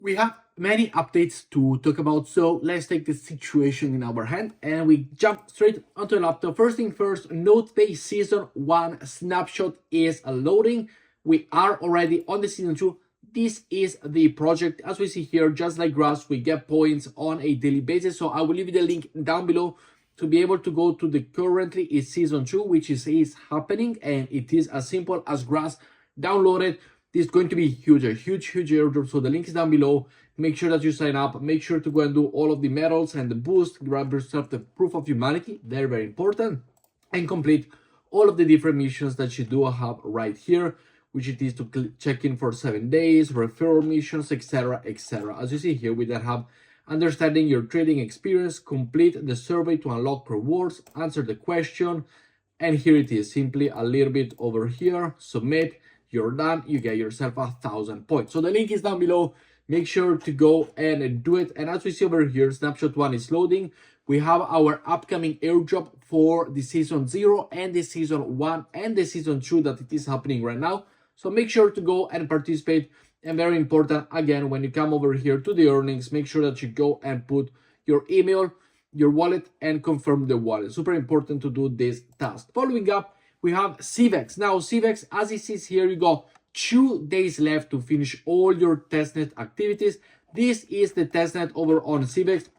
We have many updates to talk about, so let's take the situation in our hand and we jump straight onto the laptop. First thing first, Nodepay Season 1 snapshot is loading. We are already on the Season 2. This is the project. As we see here, just like graphs, we get points on a daily basis. So I will leave you the link down below to be able to go to the currently is Season 2, which is happening, and it is as simple as graphs. Download it. This is going to be huge, a huge airdrop. So the link is down below. Make sure that you sign up. Make sure to go and do all of the medals and the boost. Grab yourself the proof of humanity. Very important. And complete all of the different missions that you do have right here, which it is to check in for 7 days, referral missions, etc. As you see here, we then have understanding your trading experience, complete the survey to unlock rewards, answer the question, and here it is, simply a little bit over here, submit. You're done, you get yourself 1,000 points. So the link is down below. Make sure to go and do it. And as we see over here, snapshot 1 is loading. We have our upcoming airdrop for the Season 0 and the Season 1 and the Season 2 that it is happening right now. So make sure to go and participate. And very important, again, when you come over here to the earnings, make sure that you go and put your email, your wallet, and confirm the wallet. Super important to do this task. Following up, we have CVEX. Now, CVEX, as it says here, you got 2 days left to finish all your testnet activities. This is the testnet over on CVEX.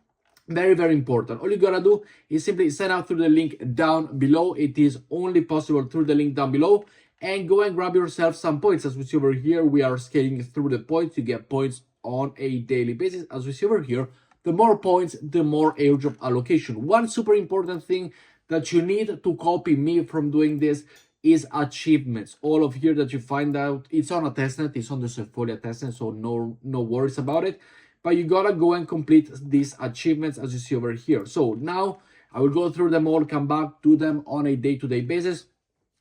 Very important. All you gotta do is simply sign up through the link down below. It is only possible through the link down below. And go and grab yourself some points. As we see over here, we are scaling through the points. You get points on a daily basis. As we see over here, the more points, the more airdrop allocation. One super important thing that you need to copy me from doing this is achievements. All of here that you find out, it's on a testnet, it's on the Sephora testnet, so no worries about it. But you gotta go and complete these achievements as you see over here. So now I will go through them all, come back, do them on a day-to-day basis.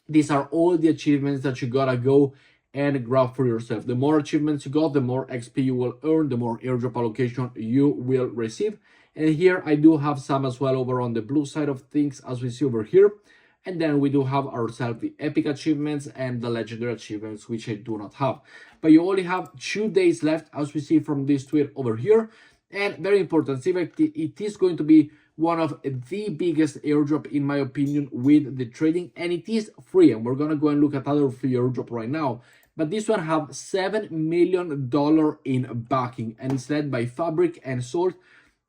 These are all the achievements that you gotta go and grab for yourself. The more achievements you got, the more XP you will earn, the more airdrop allocation you will receive. And here I do have some as well over on the blue side of things, as we see over here. And then we do have ourselves the epic achievements and the legendary achievements, which I do not have. But you only have 2 days left, as we see from this tweet over here. And very important, CVEX, it is going to be one of the biggest airdrop in my opinion with the trading, and it is free. And we're gonna go and look at other free airdrop right now. But this one have $7 million in backing, and it's led by Fabric and Salt.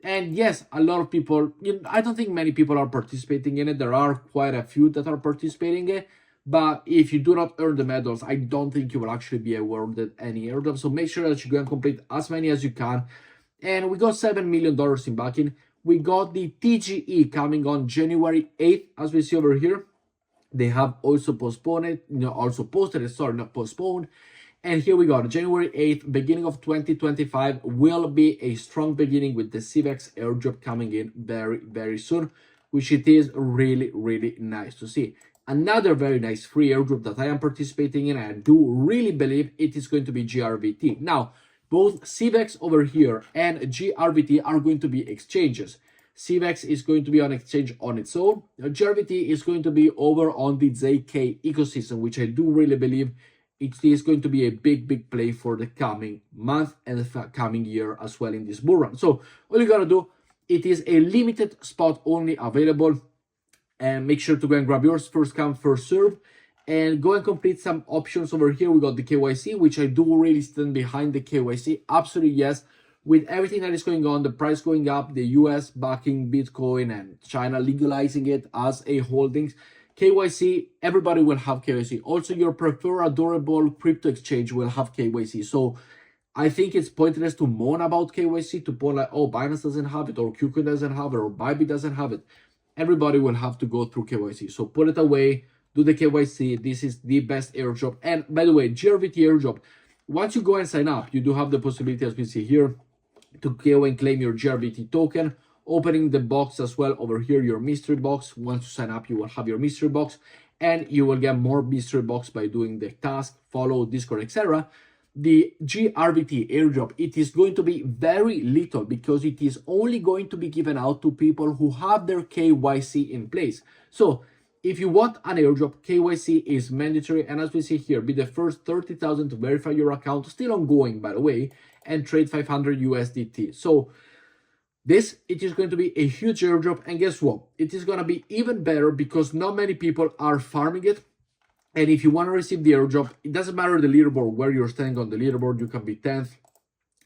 And yes, a lot of people, I don't think many people are participating in it. There are quite a few that are participating in it. But if you do not earn the medals, I don't think you will actually be awarded any airdrop. So make sure that you go and complete as many as you can. And we got $7 million in backing. We got the TGE coming on January 8th, as we see over here. They have also postponed it, also posted it, sorry, not postponed. And here we go, January 8th, beginning of 2025 will be a strong beginning with the CVEX airdrop coming in very soon, which it is really nice to see. Another very nice free airdrop that I am participating in, and I do really believe it is going to be GRVT. Now, both CVEX over here and GRVT are going to be exchanges. CVEX is going to be on exchange on its own. GRVT is going to be over on the ZK ecosystem, which I do really believe it is going to be a big play for the coming month and the coming year as well in this bull run. So all you gotta do, it is a limited spot only available, and make sure to go and grab yours, first come first serve, and go and complete some options over here. We got the KYC, which I do really stand behind the KYC. Absolutely yes. With everything that is going on, the price going up, the US backing Bitcoin and China legalizing it as a holdings, KYC, everybody will have KYC. Also, your preferred adorable crypto exchange will have KYC. So I think it's pointless to moan about KYC, to point like, oh, Binance doesn't have it, or KuCoin doesn't have it, or ByBit doesn't have it. Everybody will have to go through KYC. So put it away, do the KYC. This is the best airdrop. And by the way, GRVT airdrop, once you go and sign up, you do have the possibility, as we see here, to go and claim your GRVT token. Opening the box as well over here, your mystery box. Once you sign up, you will have your mystery box, and you will get more mystery box by doing the task, follow, Discord, etc. The GRVT airdrop, it is going to be very little because it is only going to be given out to people who have their KYC in place. So if you want an airdrop, KYC is mandatory, and as we see here, be the first 30,000 to verify your account, still ongoing by the way, and trade 500 USDT. So this, it is going to be a huge airdrop, and guess what? It is going to be even better because not many people are farming it. And if you want to receive the airdrop, it doesn't matter the leaderboard, where you're standing on the leaderboard. You can be 10th,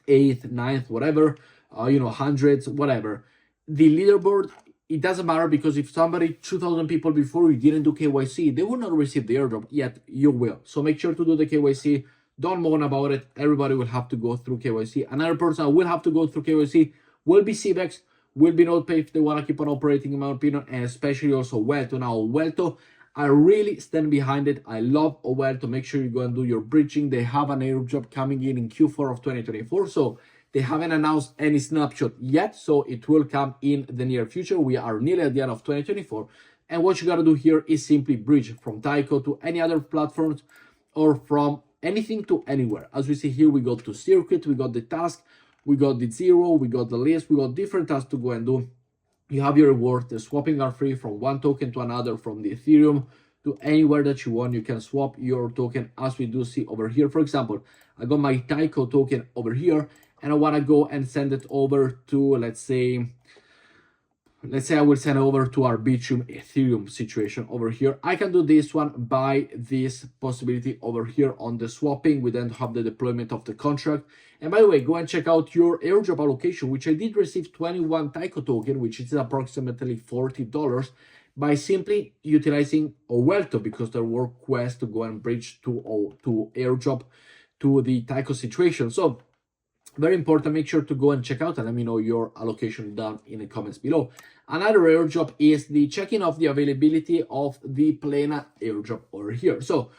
8th, 9th, whatever, hundreds, whatever. The leaderboard, it doesn't matter, because if somebody, 2,000 people before you didn't do KYC, they will not receive the airdrop, yet you will. So make sure to do the KYC. Don't moan about it. Everybody will have to go through KYC. Another person will have to go through KYC will be CVEX, will be Nodepay if they want to keep on operating, in my opinion, and especially also Owlto. Now, Owlto, I really stand behind it. I love Owlto. Make sure you go and do your bridging. They have an airdrop coming in Q4 of 2024. So they haven't announced any snapshot yet. So it will come in the near future. We are nearly at the end of 2024. And what you got to do here is simply bridge from Tyco to any other platforms, or from anything to anywhere. As we see here, we got to circuit, we got the task, we got the zero, we got the list, we got different tasks to go and do. You have your reward. The swapping are free from one token to another, from the Ethereum to anywhere that you want. You can swap your token, as we do see over here. For example, I got my Tyco token over here, and I want to go and send it over to, let's say I will send it over to our Arbitrum Ethereum situation over here. I can do this one by this possibility over here on the swapping. We then have the deployment of the contract. And by the way, go and check out your airdrop allocation, which I did receive 21 Tyco token, which is approximately $40, by simply utilizing Owlto, because there were quests to go and bridge to airdrop to the Tyco situation. So very important. Make sure to go and check out and let me know your allocation down in the comments below. Another airdrop is the checking of the availability of the Plena Airdrop over here. So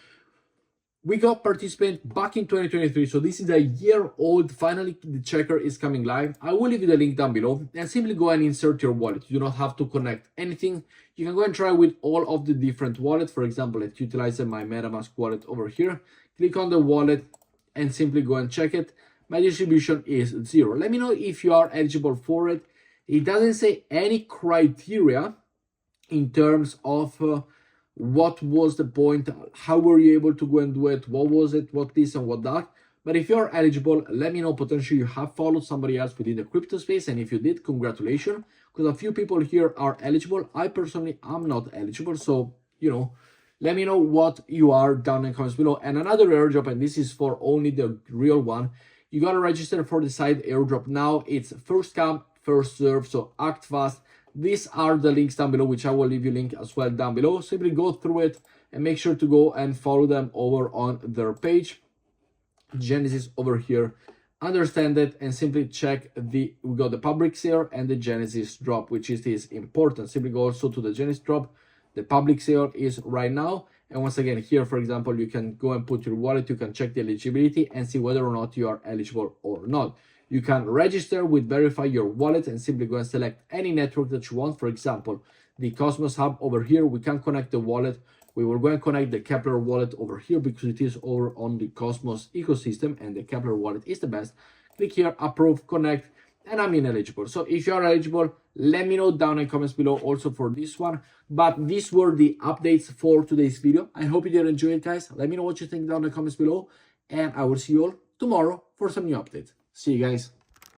we got participant back in 2023. So this is a year old. Finally, the checker is coming live. I will leave you the link down below, and simply go and insert your wallet. You do not have to connect anything. You can go and try with all of the different wallets. For example, let's utilize my MetaMask wallet over here. Click on the wallet and simply go and check it. My distribution is 0. Let me know if you are eligible for it. It doesn't say any criteria in terms of what was the point, how were you able to go and do it, what was it, what this and what that. But if you're eligible, let me know. Potentially you have followed somebody else within the crypto space, and if you did, congratulations, because a few people here are eligible. I personally am not eligible, so let me know what you are down in the comments below. And another airdrop, and this is for only the real one. You got to register for the side airdrop now. It's first come, first serve, so act fast. These are the links down below, which I will leave you link as well down below. Simply go through it and make sure to go and follow them over on their page. Genesis over here. Understand it and simply check we got the public sale and the Genesis drop, which is important. Simply go also to the Genesis drop. The public sale is right now. And once again, here, for example, you can go and put your wallet, you can check the eligibility and see whether or not you are eligible or not. You can register with verify your wallet and simply go and select any network that you want. For example, the Cosmos Hub over here, we can connect the wallet. We will go and connect the Kepler wallet over here because it is over on the Cosmos ecosystem and the Kepler wallet is the best. Click here, approve, connect, and I'm ineligible. So if you are eligible, let me know down in the comments below also for this one. But these were the updates for today's video. I hope you did enjoy it, guys. Let me know what you think down in the comments below, and I will see you all tomorrow for some new updates. See you guys.